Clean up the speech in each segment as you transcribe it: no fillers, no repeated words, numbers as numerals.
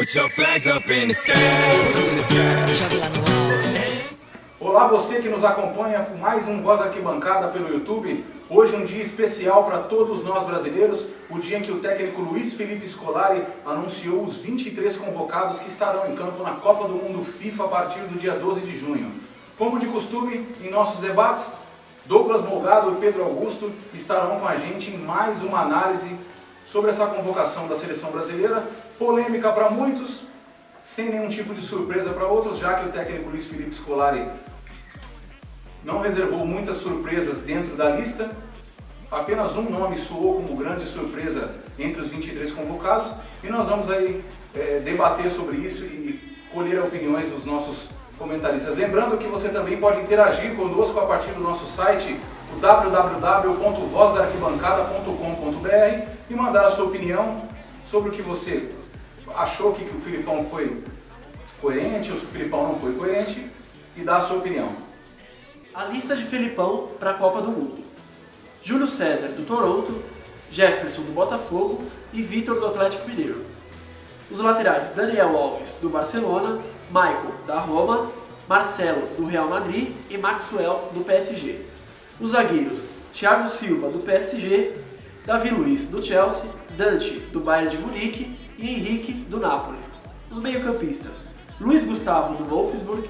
Put your flags up in the sky. In the sky. Joga lá no alto. Olá, você que nos acompanha com mais um Voz da Arquibancada pelo YouTube. Hoje um dia especial para todos nós brasileiros, o dia em que o técnico Luiz Felipe Scolari anunciou os 23 convocados que estarão em campo na Copa do Mundo FIFA a partir do dia 12 de junho. Como de costume, em nossos debates, Douglas Molgado e Pedro Augusto estarão com a gente em mais uma análise sobre essa convocação da seleção brasileira, polêmica para muitos, sem nenhum tipo de surpresa para outros, já que o técnico Luiz Felipe Scolari não reservou muitas surpresas dentro da lista. Apenas um nome soou como grande surpresa entre os 23 convocados e nós vamos aí debater sobre isso e colher opiniões dos nossos comentaristas. Lembrando que você também pode interagir conosco a partir do nosso site, o www.vozdarquibancada.com.br, e mandar a sua opinião sobre o que você achou que o Filipão foi coerente ou se o Filipão não foi coerente, e dar a sua opinião. A lista de Felipão para a Copa do Mundo: Júlio César, do Toronto, Jefferson, do Botafogo e Vitor, do Atlético Mineiro. Os laterais: Daniel Alves, do Barcelona, Michael, da Roma, Marcelo, do Real Madrid e Maxwell, do PSG. Os zagueiros: Thiago Silva, do PSG, Davi Luiz, do Chelsea, Dante, do Bayern de Munique e Henrique, do Napoli. Os meio-campistas: Luiz Gustavo, do Wolfsburg,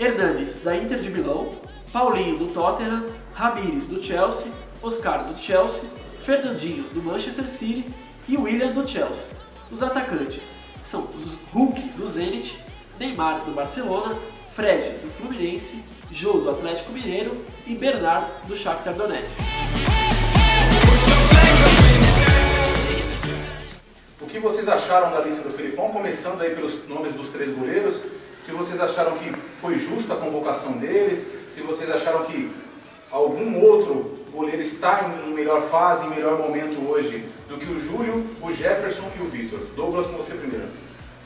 Hernanes, da Inter de Milão, Paulinho, do Tottenham, Ramires, do Chelsea, Oscar, do Chelsea, Fernandinho, do Manchester City e William, do Chelsea. Os atacantes são os Hulk, do Zenit, Neymar, do Barcelona, Fred, do Fluminense, Jô, do Atlético Mineiro e Bernard, do Shakhtar Donetsk. O que vocês acharam da lista do Felipão, começando aí pelos nomes dos três goleiros? Se vocês acharam que foi justa a convocação deles, se vocês acharam que algum outro goleiro está em melhor fase, em melhor momento hoje do que o Júlio, o Jefferson e o Vitor. Douglas, com você primeiro.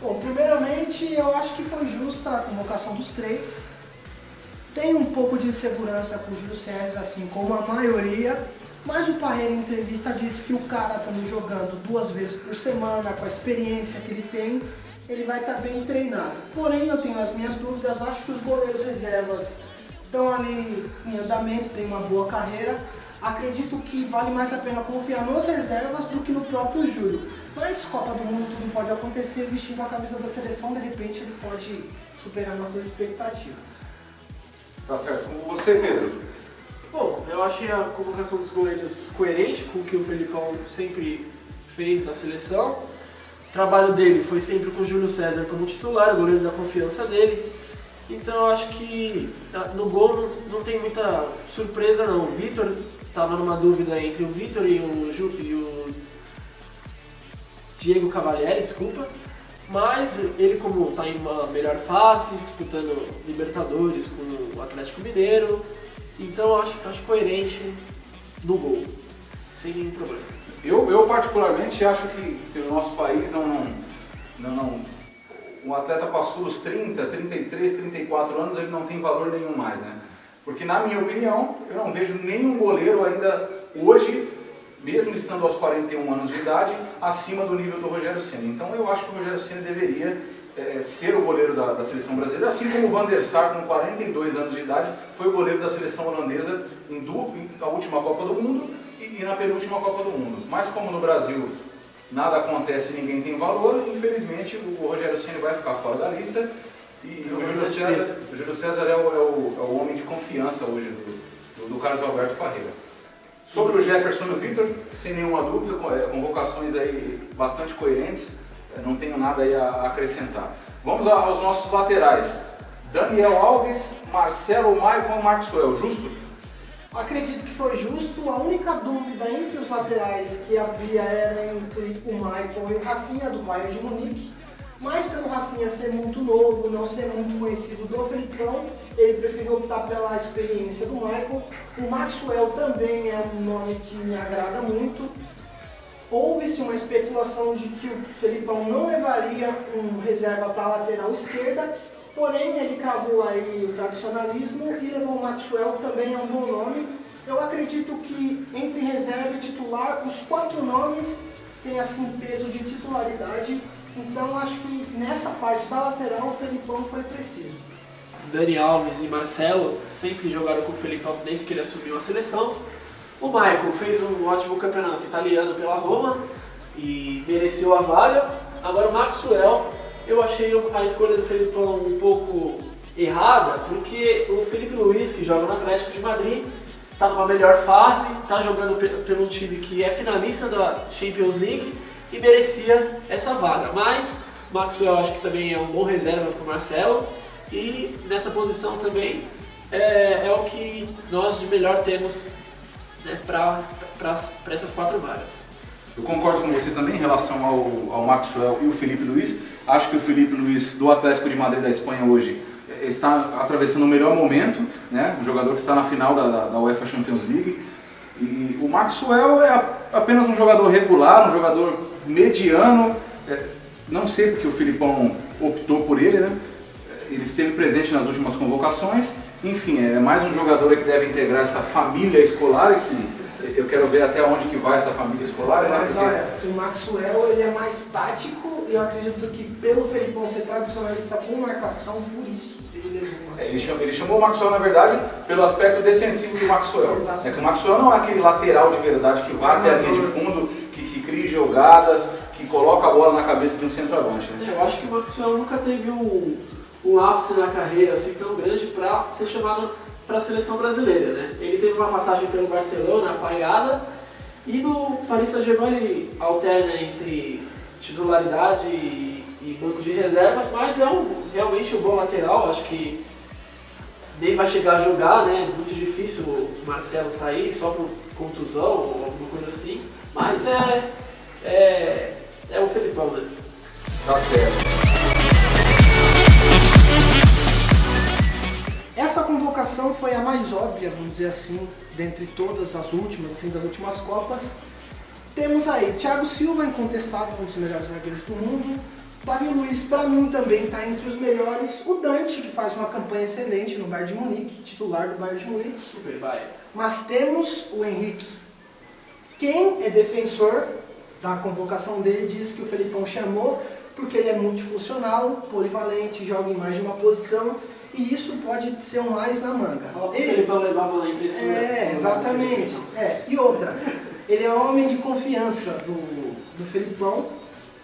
Bom, primeiramente eu acho que foi justa a convocação dos três. Tem um pouco de insegurança com o Júlio César, assim como a maioria, mas o Parreira em entrevista disse que o cara estando jogando 2 vezes por semana, com a experiência que ele tem, ele vai estar bem treinado. Porém, eu tenho as minhas dúvidas, acho que os goleiros reservas estão ali em andamento, tem uma boa carreira. Acredito que vale mais a pena confiar nos reservas do que no próprio Júlio. Mas Copa do Mundo tudo pode acontecer, vestindo a camisa da seleção, de repente ele pode superar nossas expectativas. Tá certo. Com você, Pedro? Bom, eu achei a convocação dos goleiros coerente com o que o Felipão sempre fez na seleção. O trabalho dele foi sempre com o Júlio César como titular, o goleiro da confiança dele. Então eu acho que no gol não tem muita surpresa não. O Vitor estava numa dúvida entre o Vitor e o Diego Cavalieri, desculpa. Mas ele, como está em uma melhor fase, disputando Libertadores com o Atlético Mineiro, então eu acho coerente no gol, sem nenhum problema. Eu particularmente acho que no nosso país um atleta passou dos 30, 33, 34 anos, ele não tem valor nenhum mais, né? Porque na minha opinião, eu não vejo nenhum goleiro ainda hoje, mesmo estando aos 41 anos de idade, acima do nível do Rogério Ceni. Então eu acho que o Rogério Ceni deveria ser o goleiro da seleção brasileira, assim como o Van der Sar, com 42 anos de idade, foi o goleiro da seleção holandesa na última Copa do Mundo e na penúltima Copa do Mundo. Mas como no Brasil nada acontece e ninguém tem valor, infelizmente o Rogério Ceni vai ficar fora da lista e o Júlio César é o homem de confiança hoje do Carlos Alberto Parreira. Sobre o Jefferson e o Vitor, sem nenhuma dúvida, convocações aí bastante coerentes, não tenho nada aí a acrescentar. Vamos aos nossos laterais. Daniel Alves, Marcelo, Michael e Maxwell, justo? Acredito que foi justo. A única dúvida entre os laterais que havia era entre o Michael e o Rafinha, do Bayern de Munique. Mas pelo Rafinha ser muito novo, não ser muito conhecido do Felipão, ele preferiu optar pela experiência do Michael. O Maxwell também é um nome que me agrada muito. Houve-se uma especulação de que o Felipão não levaria um reserva para a lateral esquerda, porém ele cravou aí o tradicionalismo e levou o Maxwell, que também é um bom nome. Eu acredito que entre reserva e titular, os 4 nomes têm assim peso de titularidade Então acho que nessa parte da lateral o Felipão foi preciso. Dani Alves e Marcelo sempre jogaram com o Felipão desde que ele assumiu a seleção. O Michael fez um ótimo campeonato italiano pela Roma e mereceu a vaga. Agora o Maxwell, eu achei a escolha do Felipão um pouco errada, porque o Felipe Luiz, que joga no Atlético de Madrid, está numa melhor fase, está jogando pelo um time que é finalista da Champions League e merecia essa vaga. Mas o Maxwell acho que também é um bom reserva para o Marcelo e nessa posição também é o que nós de melhor temos, né, para essas 4 vagas. Eu concordo com você também em relação ao Maxwell e o Felipe Luiz. Acho que o Felipe Luiz do Atlético de Madrid da Espanha hoje está atravessando o melhor momento, né? Um jogador que está na final da UEFA Champions League. E o Maxwell é apenas um jogador regular, um jogador mediano. Não sei porque o Filipão optou por ele, né? Ele esteve presente nas últimas convocações. Enfim, é mais um jogador que deve integrar essa família escolar, que eu quero ver até onde que vai essa família escolar. Né? Mas olha, o Maxwell ele é mais tático e eu acredito que pelo Felipão ser tradicionalista com marcação, por isso ele levou o Maxwell. Ele chamou o Maxwell, na verdade, pelo aspecto defensivo do Maxwell. É que o Maxwell não é aquele lateral de verdade que vai até a linha de fundo, que cria jogadas, que coloca a bola na cabeça de um centroavante. Né? Eu acho que o Maxwell nunca teve um ápice na carreira assim tão grande para ser chamado para a seleção brasileira, né? Ele teve uma passagem pelo Barcelona apagada e no Paris Saint-Germain ele alterna entre titularidade e banco de reservas, mas é realmente um bom lateral. Acho que nem vai chegar a jogar, né? Muito difícil o Marcelo sair só por contusão ou alguma coisa assim, mas é o Felipão, né? Tá certo. Essa convocação foi a mais óbvia, vamos dizer assim, dentre todas as últimas, assim, das últimas Copas. Temos aí Thiago Silva, incontestável, um dos melhores zagueiros do mundo. Davi Luiz, para mim, também está entre os melhores. O Dante, que faz uma campanha excelente no Bayern de Munique, titular do Bayern de Munique. Super Bayern. Mas temos o Henrique. Quem é defensor da convocação dele diz que o Felipão chamou porque ele é multifuncional, polivalente, joga em mais de uma posição. E isso pode ser um mais na manga. O Felipão levava na impressora. Exatamente. E outra, ele é homem de confiança do Felipão.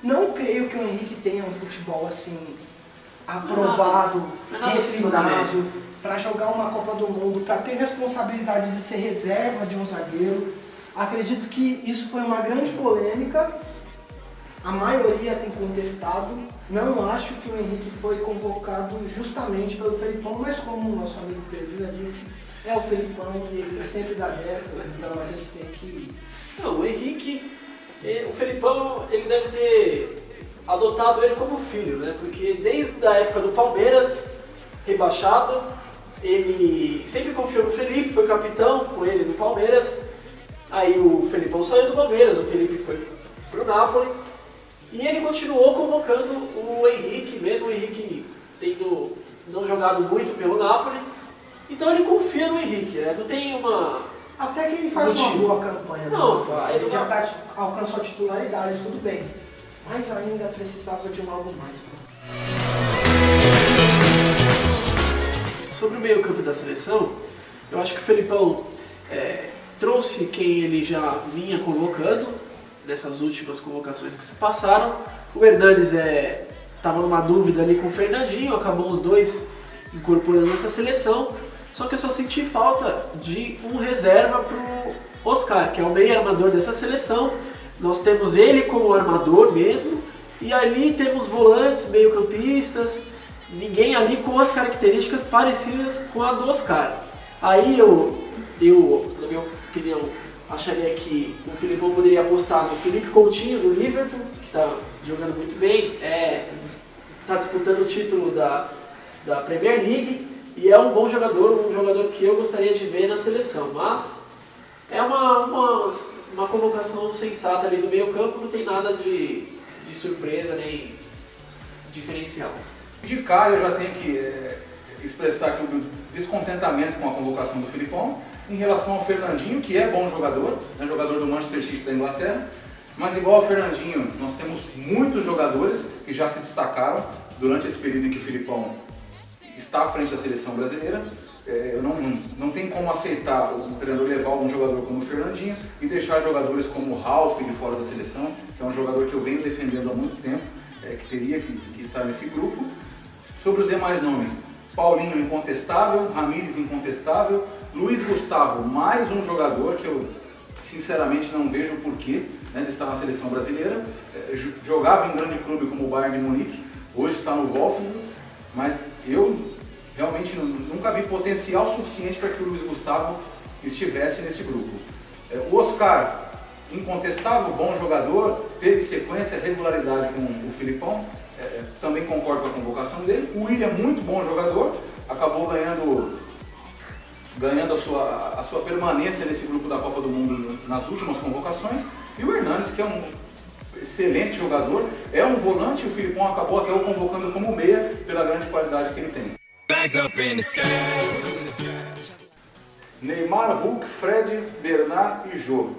Não creio que o Henrique tenha um futebol assim aprovado, refinado, para jogar uma Copa do Mundo, para ter responsabilidade de ser reserva de um zagueiro. Acredito que isso foi uma grande polêmica. A maioria tem contestado. Não acho que o Henrique foi convocado justamente pelo Felipão, mas como o nosso amigo Pedro já disse, é o Felipão e ele sempre dá dessas, então a gente tem que... Não, o Henrique, o Felipão, ele deve ter adotado ele como filho, né? Porque desde a época do Palmeiras, rebaixado, ele sempre confiou no Felipe, foi capitão com ele no Palmeiras. Aí o Felipão saiu do Palmeiras, o Felipe foi pro Napoli. E ele continuou convocando o Henrique, mesmo o Henrique tendo não jogado muito pelo Napoli. Então ele confia no Henrique, né? Não tem uma... Até que ele faz uma boa campanha. Não, faz. Ele já alcançou a titularidade, tudo bem. Mas ainda precisava de algo mais. Sobre o meio campo da seleção, eu acho que o Felipão trouxe quem ele já vinha convocando, nessas últimas convocações que se passaram. O Hernanes estava numa dúvida ali com o Fernandinho, acabou os dois incorporando essa seleção, só que eu só senti falta de um reserva para o Oscar, que é o meio armador dessa seleção. Nós temos ele como armador mesmo, e ali temos volantes, meio campistas, ninguém ali com as características parecidas com a do Oscar. Aí eu na minha opinião, acharia que o Felipão poderia apostar no Felipe Coutinho, do Liverpool, que está jogando muito bem, está disputando o título da Premier League e é um bom jogador, um jogador que eu gostaria de ver na seleção. Mas é uma convocação sensata ali do meio campo, não tem nada de surpresa nem diferencial. De cara eu já tenho que expressar aqui o descontentamento com a convocação do Felipão. Em relação ao Fernandinho, que é bom jogador, é jogador do Manchester City da Inglaterra, Mas igual ao Fernandinho, nós temos muitos jogadores que já se destacaram durante esse período em que o Filipão está à frente da seleção brasileira. Não tem como aceitar o treinador levar um jogador como o Fernandinho e deixar jogadores como o Ralf de fora da seleção, que é um jogador que eu venho defendendo há muito tempo, que teria que estar nesse grupo. Sobre os demais nomes, Paulinho incontestável, Ramírez incontestável, Luiz Gustavo, mais um jogador que eu sinceramente não vejo o porquê de estar na seleção brasileira. Jogava em grande clube como o Bayern de Munique, hoje está no Wolfsburg, mas eu realmente nunca vi potencial suficiente para que o Luiz Gustavo estivesse nesse grupo. O Oscar, incontestável, bom jogador, teve sequência, regularidade com o Filipão, também concordo com a convocação dele. O William, muito bom jogador, acabou ganhando a sua permanência nesse grupo da Copa do Mundo nas últimas convocações. E o Hernanes, que é um excelente jogador, é um volante, e o Filipão acabou até o convocando como meia pela grande qualidade que ele tem. Bags up in the sky. Neymar, Hulk, Fred, Bernard e Jô.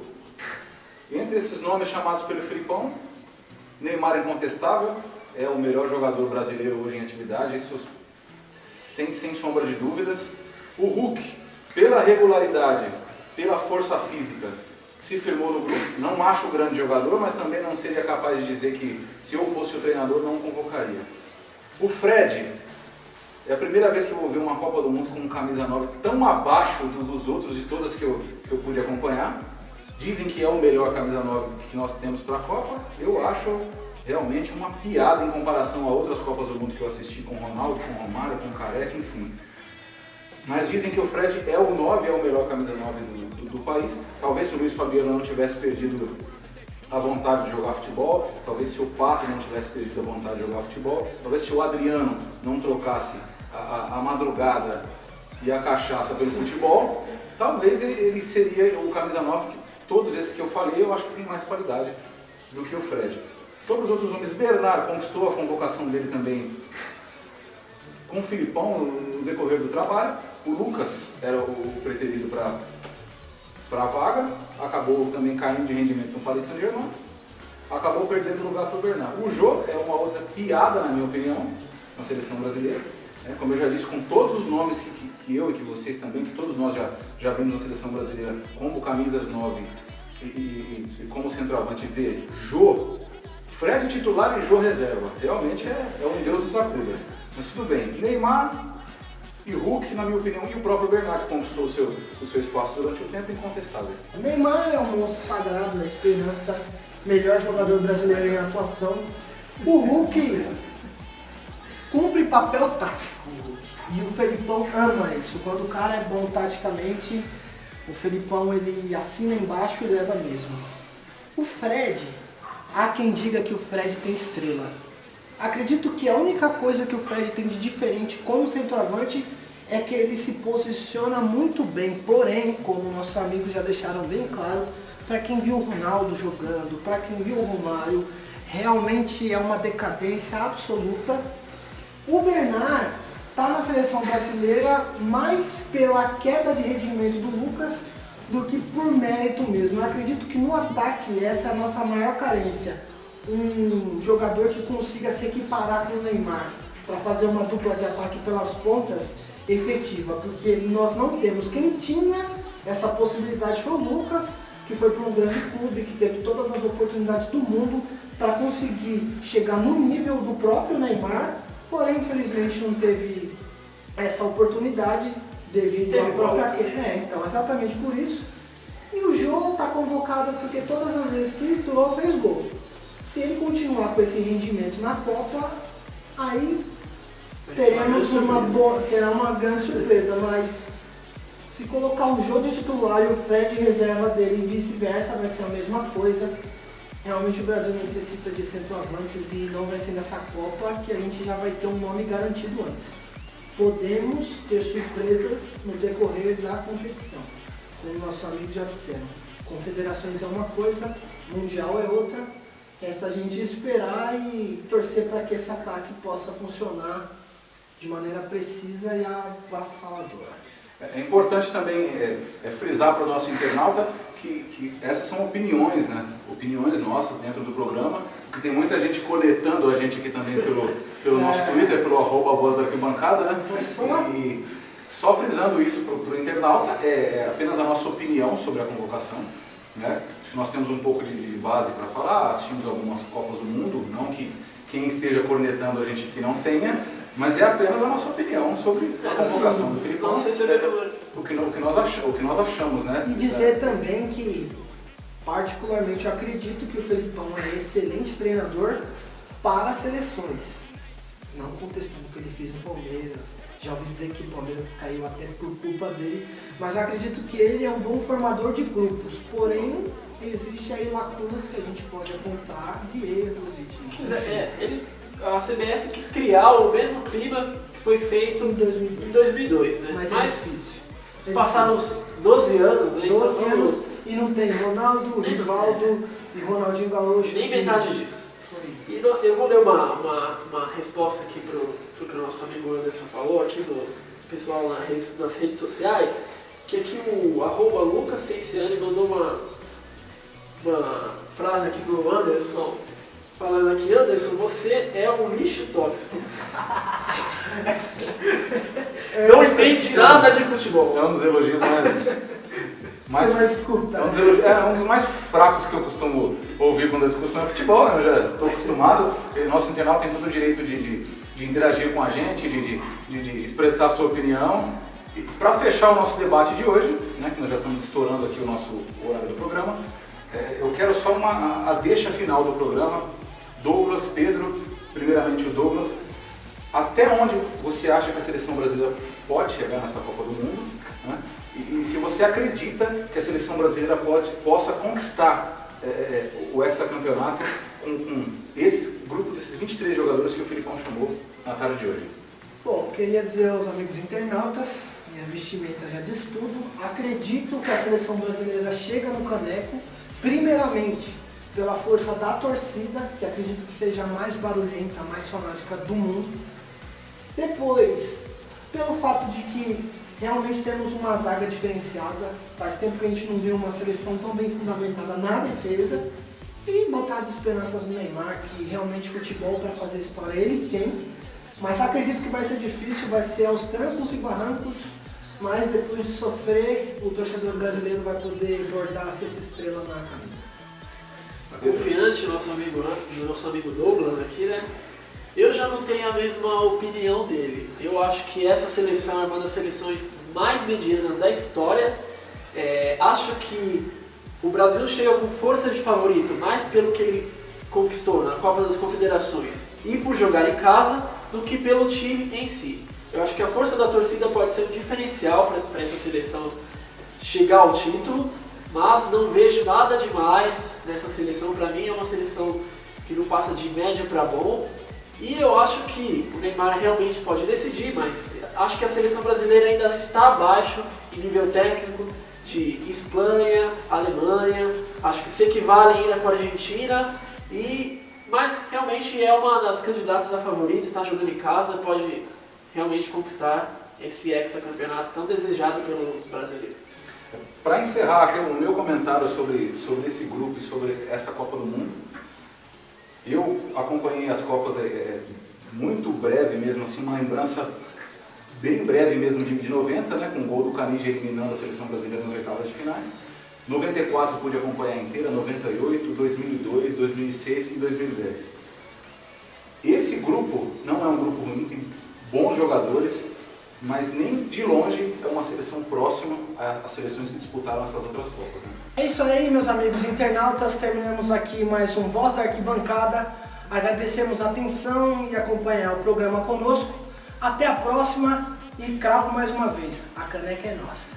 Entre esses nomes chamados pelo Filipão, Neymar incontestável, é o melhor jogador brasileiro hoje em atividade, isso sem sombra de dúvidas. O Hulk, pela regularidade, pela força física, se firmou no grupo. Não acho grande jogador, mas também não seria capaz de dizer que, se eu fosse o treinador, não convocaria. O Fred, é a primeira vez que eu vou ver uma Copa do Mundo com camisa 9 tão abaixo dos outros de todas que eu pude acompanhar. Dizem que é o melhor camisa 9 que nós temos para a Copa. Eu acho realmente uma piada em comparação a outras Copas do Mundo que eu assisti com Ronaldo, com Romário, com Careca, enfim. Mas dizem que o Fred é o 9, é o melhor camisa 9 do país. Talvez se o Luiz Fabiano não tivesse perdido a vontade de jogar futebol, talvez se o Pato não tivesse perdido a vontade de jogar futebol, talvez se o Adriano não trocasse a madrugada e a cachaça pelo futebol, talvez ele seria o camisa 9, que todos esses que eu falei, eu acho que tem mais qualidade do que o Fred. Sobre os outros nomes, Bernard conquistou a convocação dele também com o Filipão no decorrer do trabalho. O Lucas era o preterido para a vaga, acabou também caindo de rendimento no Paris Saint-Germain, acabou perdendo o lugar para o Bernard. O Jô é uma outra piada, na minha opinião, na seleção brasileira. Como eu já disse, com todos os nomes que eu e que vocês também, que todos nós já vimos na seleção brasileira como camisas 9 e como centroavante, vê Jô, Fred titular e Jô reserva. Realmente é um deus dos acuda. Mas tudo bem. Neymar e Hulk, na minha opinião, e o próprio Bernard, que conquistou o seu espaço durante o tempo, incontestável. Neymar é um monstro sagrado na esperança, melhor jogador brasileiro em atuação. O Hulk cumpre papel tático. E o Felipão ama isso. Quando o cara é bom taticamente, o Felipão ele assina embaixo e leva mesmo. O Fred, há quem diga que o Fred tem estrela. Acredito que a única coisa que o Fred tem de diferente como centroavante é que ele se posiciona muito bem, porém, como nossos amigos já deixaram bem claro, para quem viu o Ronaldo jogando, para quem viu o Romário, realmente é uma decadência absoluta. O Bernard está na seleção brasileira mais pela queda de rendimento do Lucas do que por mérito mesmo. Eu acredito que no ataque essa é a nossa maior carência. Um jogador que consiga se equiparar com o Neymar para fazer uma dupla de ataque pelas pontas efetiva, porque nós não temos. Quem tinha essa possibilidade foi o Lucas, que foi para um grande clube, que teve todas as oportunidades do mundo para conseguir chegar no nível do próprio Neymar, porém infelizmente não teve essa oportunidade devido à própria... então exatamente por isso. E o Jô está convocado porque todas as vezes que entrou fez gol. Se ele continuar com esse rendimento na Copa, aí teremos será uma grande surpresa, mas se colocar o Jô de titular e o Fred de reserva dele e vice-versa, vai ser a mesma coisa. Realmente o Brasil necessita de centroavantes e não vai ser nessa Copa que a gente já vai ter um nome garantido antes. Podemos ter surpresas no decorrer da competição, como nossos amigos já disseram. Confederações é uma coisa, Mundial é outra. Resta a gente esperar e torcer para que esse ataque possa funcionar de maneira precisa e avassaladora. É importante também frisar para o nosso internauta que essas são opiniões, né? Opiniões nossas dentro do programa, porque tem muita gente conectando a gente aqui também pelo nosso Twitter, pelo @voz da arquibancada, né? E só frisando isso para o internauta, é apenas a nossa opinião sobre a convocação, né? Acho que nós temos um pouco de base para falar, assistimos algumas Copas do Mundo, não que quem esteja cornetando a gente aqui não tenha, mas é apenas a nossa opinião sobre a convocação do Felipão, o que nós achamos, né? E dizer também que, particularmente, eu acredito que o Felipão é excelente treinador para seleções. Não contestando o que ele fez no Palmeiras, já ouvi dizer que o Palmeiras caiu até por culpa dele, mas acredito que ele é um bom formador de grupos, porém existe aí lacunas que a gente pode apontar de erros e de... A CBF quis criar o mesmo clima que foi feito em 2002, né? Mas é difícil. Passaram 12 anos, né? 12 anos e não tem Ronaldo, Rivaldo e Ronaldinho Gaúcho. Nem metade disso. E eu vou ler uma resposta aqui pro que o nosso amigo Anderson falou, aqui do pessoal nas redes sociais, que aqui o @LucasCenciani mandou uma frase aqui pro Anderson, falando aqui: Anderson, você é um lixo tóxico. Não entende nada de futebol. É um dos elogios mais você vai escutar. É um dos mais fracos que eu costumo ouvir quando a discussão é futebol, né? Eu já estou acostumado. Nosso internauta tem todo o direito de interagir com a gente, de expressar a sua opinião. E para fechar o nosso debate de hoje, né, que nós já estamos estourando aqui o nosso horário do programa, eu quero só a deixa final do programa. Douglas, Pedro, primeiramente o Douglas, até onde você acha que a seleção brasileira pode chegar nessa Copa do Mundo, né? E se você acredita que a seleção brasileira possa conquistar o hexacampeonato com esse grupo desses 23 jogadores que o Felipão chamou na tarde de hoje. Bom, queria dizer aos amigos internautas, minha vestimenta já diz tudo, acredito que a seleção brasileira chega no caneco, primeiramente pela força da torcida, que acredito que seja a mais barulhenta, a mais fanática do mundo. Depois, pelo fato de que realmente temos uma zaga diferenciada, faz tempo que a gente não viu uma seleção tão bem fundamentada na defesa, e botar as esperanças no Neymar, que realmente futebol para fazer história ele tem, mas acredito que vai ser difícil, vai ser aos trancos e barrancos, mas depois de sofrer, o torcedor brasileiro vai poder bordar essa estrela na camisa. Confiante, nosso amigo Douglas aqui, né? Eu já não tenho a mesma opinião dele. Eu acho que essa seleção é uma das seleções mais medianas da história. Acho que o Brasil chega com força de favorito, mais pelo que ele conquistou na Copa das Confederações e por jogar em casa, do que pelo time em si. Eu acho que a força da torcida pode ser um diferencial para essa seleção chegar ao título, mas não vejo nada demais nessa seleção. Para mim é uma seleção que não passa de médio para bom, e eu acho que o Neymar realmente pode decidir, mas acho que a seleção brasileira ainda está abaixo em nível técnico de Espanha, Alemanha, acho que se equivale ainda com a Argentina, mas realmente é uma das candidatas a favorita, está jogando em casa, pode realmente conquistar esse hexacampeonato tão desejado pelos brasileiros. Para encerrar aqui o meu comentário sobre esse grupo e sobre essa Copa do Mundo, eu acompanhei as Copas muito breve mesmo, assim, uma lembrança bem breve mesmo de 90, né, com o gol do Canija eliminando a seleção brasileira nas oitavas de finais. 94 pude acompanhar inteira, 98, 2002, 2006 e 2010. Esse grupo não é um grupo ruim, tem bons jogadores, mas nem de longe é uma seleção próxima às seleções que disputaram essas outras Copas, né? É isso aí, meus amigos internautas, terminamos aqui mais um Voz da Arquibancada. Agradecemos a atenção e acompanhar o programa conosco. Até a próxima e cravo mais uma vez, a caneca é nossa.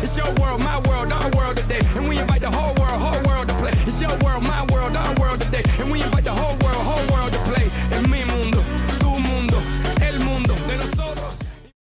It's your world, my world, our world today. And we invite the whole world to play. It's your world,